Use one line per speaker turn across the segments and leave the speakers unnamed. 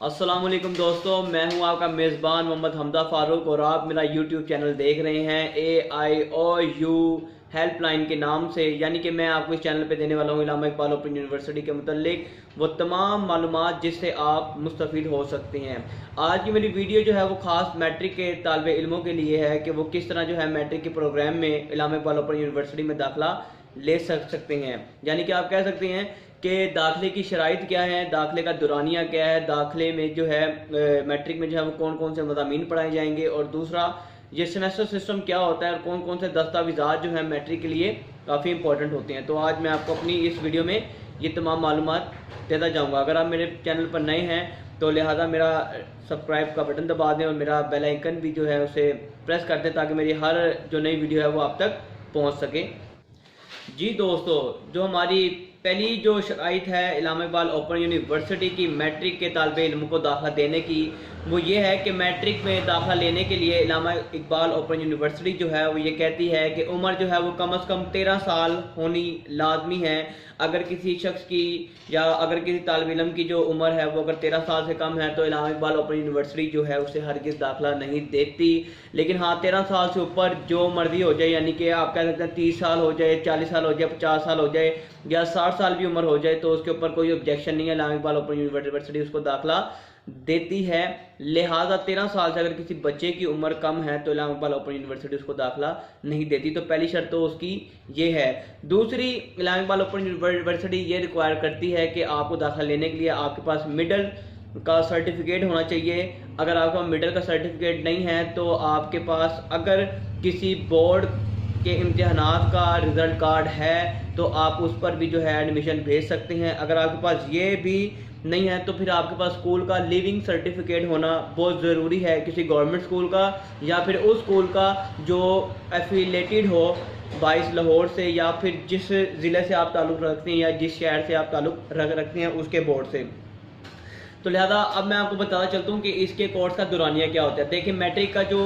अस्सलामुअलैकुम दोस्तों, मैं हूं आपका मेज़बान मोहम्मद हमदा फारूक और आप मेरा यूट्यूब चैनल देख रहे हैं AIOU हेल्पलाइन के नाम से। यानी कि मैं आपको इस चैनल पे देने वाला हूं इलामा इकबाल ओपन यूनिवर्सिटी के मुतालिक वो तमाम मालूमात जिससे आप मुस्तफ़ीद हो सकते हैं। आज की मेरी वीडियो जो है वो ख़ास मैट्रिक के तालिबे इल्मों के लिए है कि वो किस तरह जो है मैट्रिक के प्रोग्राम में इलामा इकबाल ओपन यूनिवर्सिटी में दाखिला ले सकते हैं। यानी कि आप कह सकते हैं कि दाखिले की शराइत क्या है, दाखिले का दुरानिया क्या है, दाखिले में जो है मैट्रिक में जो है वो कौन कौन से मज़ामीन पढ़ाए जाएंगे, और दूसरा ये सेमेस्टर सिस्टम क्या होता है और कौन कौन से दस्तावेज़ात जो है मैट्रिक के लिए काफ़ी इंपॉर्टेंट होते हैं। तो आज मैं आपको अपनी इस वीडियो में ये तमाम मालूमात देता जाऊँगा। अगर आप मेरे चैनल पर नए हैं तो लिहाजा मेरा सब्सक्राइब का बटन दबा दें और मेरा बेल आइकन भी जो है उसे प्रेस कर दें ताकि मेरी हर जो नई वीडियो है वो आप तक पहुँच सके। जी दोस्तों, जो हमारी पहली जो शराइत है इलामा इकबाल ओपन यूनिवर्सिटी की मैट्रिक के तालिबे इल्म को दाखिला देने की, वो ये है कि मैट्रिक में दाखिला लेने के लिए इलामा इकबाल ओपन यूनिवर्सिटी जो है वो ये कहती है कि उम्र जो है वो कम से कम 13 साल होनी लाजमी है। अगर किसी शख्स की या अगर किसी तालिबे इल्म की जो उम्र है वो अगर 13 साल से कम है तो इलामा इकबाल ओपन यूनिवर्सिटी जो है उसे हरगिज़ दाखिला नहीं देती। लेकिन हाँ, 13 साल से ऊपर जो मर्जी हो जाए, यानी कि आप कह सकते हैं 30 साल हो जाए, 40 साल हो जाए, 50 साल हो जाए या 60 साल भी उम्र हो जाए तो उसके ऊपर कोई ऑब्जेक्शन नहीं है। इलामा इकबाल ओपन यूनिवर्सिटी उसको दाखिला देती है। लिहाजा 13 साल से अगर किसी बच्चे की उम्र कम है तो इलामा इकबाल ओपन यूनिवर्सिटी उसको दाखिला नहीं देती। तो पहली शर्त तो उसकी ये है। दूसरी, इलामा इकबाल ओपन यूनिवर्सिटी ये रिक्वायर करती है कि आपको दाखिला लेने के लिए आपके पास मिडल का सर्टिफिकेट होना चाहिए। अगर आपका मिडल का सर्टिफिकेट नहीं है तो आपके पास अगर किसी बोर्ड के इम्तिहानात का रिज़ल्ट कार्ड है तो आप उस पर भी जो है एडमिशन भेज सकते हैं। अगर आपके पास ये भी नहीं है तो फिर आपके पास स्कूल का लिविंग सर्टिफिकेट होना बहुत ज़रूरी है, किसी गवर्नमेंट स्कूल का या फिर उस स्कूल का जो एफिलेटेड हो 22 लाहौर से, या फिर जिस ज़िले से आप ताल्लुक़ रखते हैं या जिस शहर से आप ताल्लुक़ रखते हैं उसके बोर्ड से। तो लिहाजा अब मैं आपको बताना चलता हूँ कि इसके कोर्स का दुरानिया क्या होता है। देखिए, मैट्रिक का जो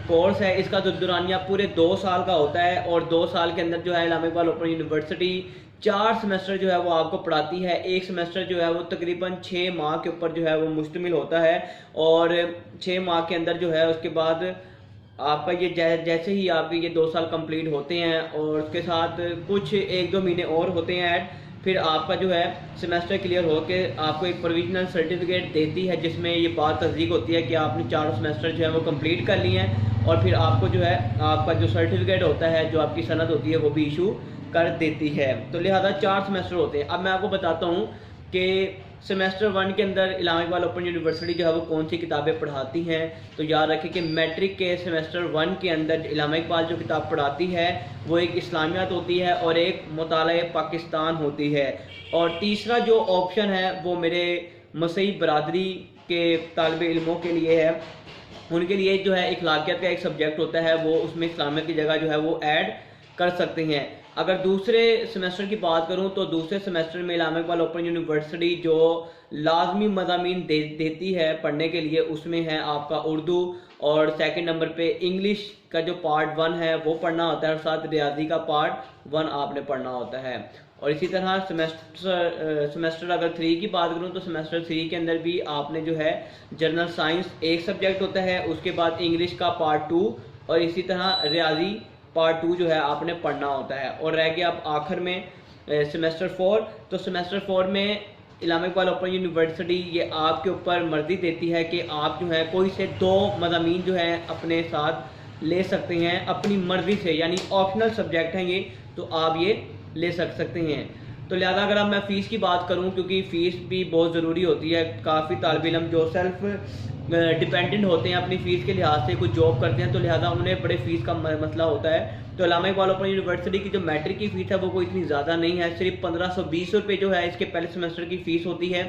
कोर्स है इसका जो दुरानिया पूरे 2 साल का होता है और 2 साल के अंदर जो है इलामा इकबाल ओपन यूनिवर्सिटी 4 सेमेस्टर जो है वो आपको पढ़ाती है। एक सेमेस्टर जो है वो तकरीबन 6 माह के ऊपर जो है वो मुश्तमिल होता है और 6 माह के अंदर जो है उसके बाद आपका ये जैसे ही आपके ये 2 साल कंप्लीट होते हैं और उसके साथ कुछ 1-2 महीने और होते हैं ऐड, फिर आपका जो है सेमेस्टर क्लियर होके आपको एक प्रोविजनल सर्टिफिकेट देती है जिसमें ये बात तस्दीक होती है कि आपने 4 सेमेस्टर जो है वो कंप्लीट कर लिए हैं, और फिर आपको जो है आपका जो सर्टिफिकेट होता है, जो आपकी सनद होती है, वो भी इशू कर देती है। तो लिहाजा 4 सेमेस्टर होते हैं। अब मैं आपको बताता हूँ कि सेमेस्टर 1 के अंदर इलामा इकबाल ओपन यूनिवर्सिटी जो है वो कौन सी किताबें पढ़ाती हैं। तो याद रखें कि मैट्रिक के सेमेस्टर 1 के अंदर इलामा इकबाल जो किताब पढ़ाती है वो एक इस्लामियात होती है और एक मुताला पाकिस्तान होती है। और तीसरा जो ऑप्शन है वो मेरे मसीही बरादरी के तालिबे इल्मों के लिए है। उनके लिए जो है इखलाकियत का एक सब्जेक्ट होता है, वो उसमें इस्लामियत की जगह जो है वो ऐड कर सकते हैं। अगर दूसरे सेमेस्टर की बात करूं तो दूसरे सेमेस्टर में इलामा इकबाल ओपन यूनिवर्सिटी जो लाजमी मज़ामीन देती है पढ़ने के लिए, उसमें है आपका उर्दू, और सेकंड नंबर पे इंग्लिश का जो पार्ट 1 है वो पढ़ना होता है और साथ रियाजी का पार्ट 1 आपने पढ़ना होता है। और इसी तरह सेमेस्टर अगर 3 की बात करूं तो सेमेस्टर 3 के अंदर भी आपने जो है जनरल साइंस एक सब्जेक्ट होता है, उसके बाद इंग्लिश का पार्ट 2 और इसी तरह रियाजी पार्ट 2 जो है आपने पढ़ना होता है। और रह गया अब आखिर में सेमेस्टर 4। तो सेमेस्टर 4 में इलामा इकबाल ओपन यूनिवर्सिटी ये आपके ऊपर मर्जी देती है कि आप जो है कोई से 2 मज़ामीन जो है अपने साथ ले सकते हैं अपनी मर्जी से, यानी ऑप्शनल सब्जेक्ट हैं ये, तो आप ये ले सकते हैं। तो लिहाजा अगर अब मैं फ़ीस की बात करूं, क्योंकि फ़ीस भी बहुत ज़रूरी होती है, काफ़ी तालिबे इल्म जो सेल्फ डिपेंडेंट होते हैं अपनी फ़ीस के लिहाज से, कुछ जॉब करते हैं तो लिहाजा उन्हें बड़े फ़ीस का मसला होता है। तो इलामा इकबाल ओपन यूनिवर्सिटी की जो मैट्रिक की फ़ीस है वो कोई इतनी ज़्यादा नहीं है, सिर्फ 1520 रुपये जो है इसके पहले सेमेस्टर की फ़ीस होती है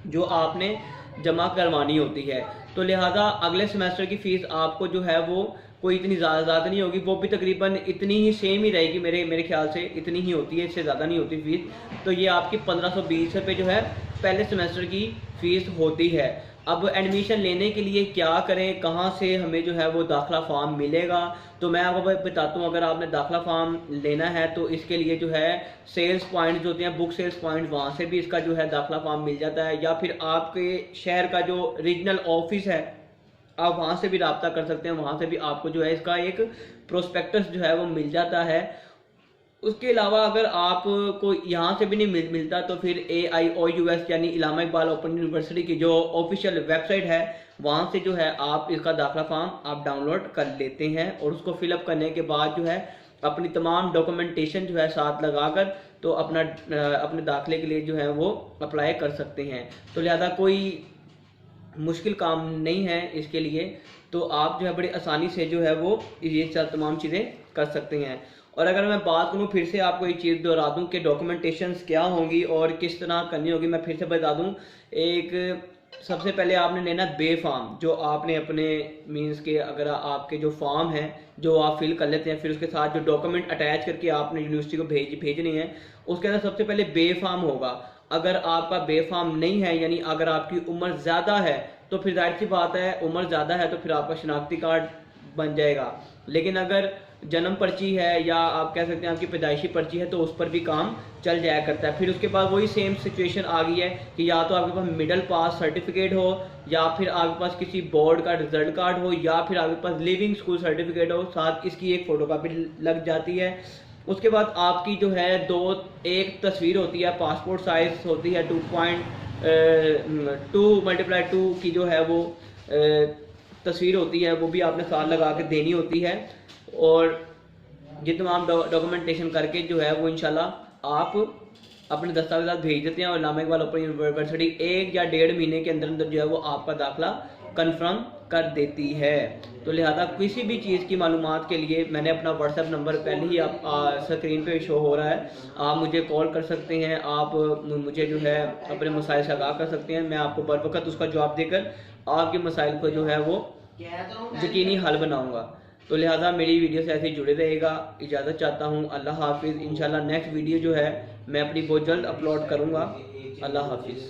जो आपने जमा करवानी होती है। तो लिहाजा अगले सेमेस्टर की फ़ीस आपको जो है वो कोई इतनी ज़्यादा नहीं होगी, वो भी तकरीबन इतनी ही सेम ही रहेगी, मेरे ख्याल से इतनी ही होती है, इससे ज़्यादा नहीं होती फ़ीस। तो ये आपकी 1520 रुपये जो है पहले सेमेस्टर की फ़ीस होती है। अब एडमिशन लेने के लिए क्या करें, कहाँ से हमें जो है वो दाखिला फॉर्म मिलेगा, तो मैं आपको बताता हूँ। अगर आपने दाखिला फॉर्म लेना है तो इसके लिए जो है सेल्स पॉइंट्स होते हैं, बुक सेल्स पॉइंट, वहाँ से भी इसका जो है दाखिला फॉर्म मिल जाता है, या फिर आपके शहर का जो रीजनल ऑफिस है आप वहाँ से भी रब्ता कर सकते हैं, वहाँ से भी आपको जो है इसका एक प्रोस्पेक्टस जो है वो मिल जाता है। उसके अलावा अगर आपको यहाँ से भी नहीं मिलता तो फिर AIOUS यानी इलामा इकबाल ओपन यूनिवर्सिटी की जो ऑफिशियल वेबसाइट है वहाँ से जो है आप इसका दाखिला फॉर्म आप डाउनलोड कर लेते हैं, और उसको फिलअप करने के बाद जो है अपनी तमाम डॉक्यूमेंटेशन जो है साथ लगाकर तो अपने दाखिले के लिए जो है वो अप्लाई कर सकते हैं। तो लिहाजा कोई मुश्किल काम नहीं है इसके लिए, तो आप जो है बड़ी आसानी से जो है वो ये तमाम चीज़ें कर सकते हैं। और अगर मैं बात करूँ फिर से आपको एक चीज़ दोहरा दूँ कि डॉक्यूमेंटेशंस क्या होंगी और किस तरह करनी होगी, मैं फिर से बता दूँ। एक सबसे पहले आपने लेना बे फॉर्म, जो आपने अपने मींस के अगर आपके जो फॉर्म है जो आप फिल कर लेते हैं, फिर उसके साथ जो डॉक्यूमेंट अटैच करके आपने यूनिवर्सिटी को भेजने हैं, उसके अंदर सबसे पहले बे फॉर्म होगा। अगर आपका बे फॉर्म नहीं है, यानी अगर आपकी उम्र ज़्यादा है, तो फिर जाहिर सी बात है उम्र ज़्यादा है तो फिर आपका शनाख्ती कार्ड बन जाएगा। लेकिन अगर जन्म पर्ची है या आप कह सकते हैं आपकी पैदाइशी पर्ची है तो उस पर भी काम चल जाया करता है। फिर उसके बाद वही सेम सिचुएशन आ गई है कि या तो आपके पास मिडिल पास सर्टिफिकेट हो, या फिर आपके पास किसी बोर्ड का रिजल्ट कार्ड हो, या फिर आपके पास लिविंग स्कूल सर्टिफिकेट हो, साथ इसकी एक फ़ोटोकॉपी लग जाती है। उसके बाद आपकी जो है एक तस्वीर होती है, पासपोर्ट साइज होती है 2.2x2 की जो है वो तस्वीर होती है, वो भी आपने साथ लगा के देनी होती है। और ये तमाम डॉक्यूमेंटेशन करके जो है वो इंशाल्लाह आप अपने दस्तावेज़ात भेज देते हैं, और इलामा इकबाल ओपन यूनिवर्सिटी 1 या 1.5 महीने के अंदर अंदर जो है वो आपका दाखिला कंफर्म कर देती है। तो लिहाजा किसी भी चीज़ की मालूमात के लिए मैंने अपना व्हाट्सएप नंबर पहले ही आप स्क्रीन पे शो हो रहा है, आप मुझे कॉल कर सकते हैं, आप मुझे जो है अपने मसाइल से आगाह कर सकते हैं। मैं आपको बर वक्त उसका जवाब देकर आपके मसाइल को जो है वो यकीनी हल बनाऊँगा। तो लिहाजा मेरी वीडियो से ऐसे ही जुड़े रहेगा। इजाज़त चाहता हूँ, अल्लाह हाफिज़। इंशाल्लाह नेक्स्ट वीडियो जो है मैं अपनी बहुत जल्द अपलोड करूँगा। अल्लाह हाफिज़।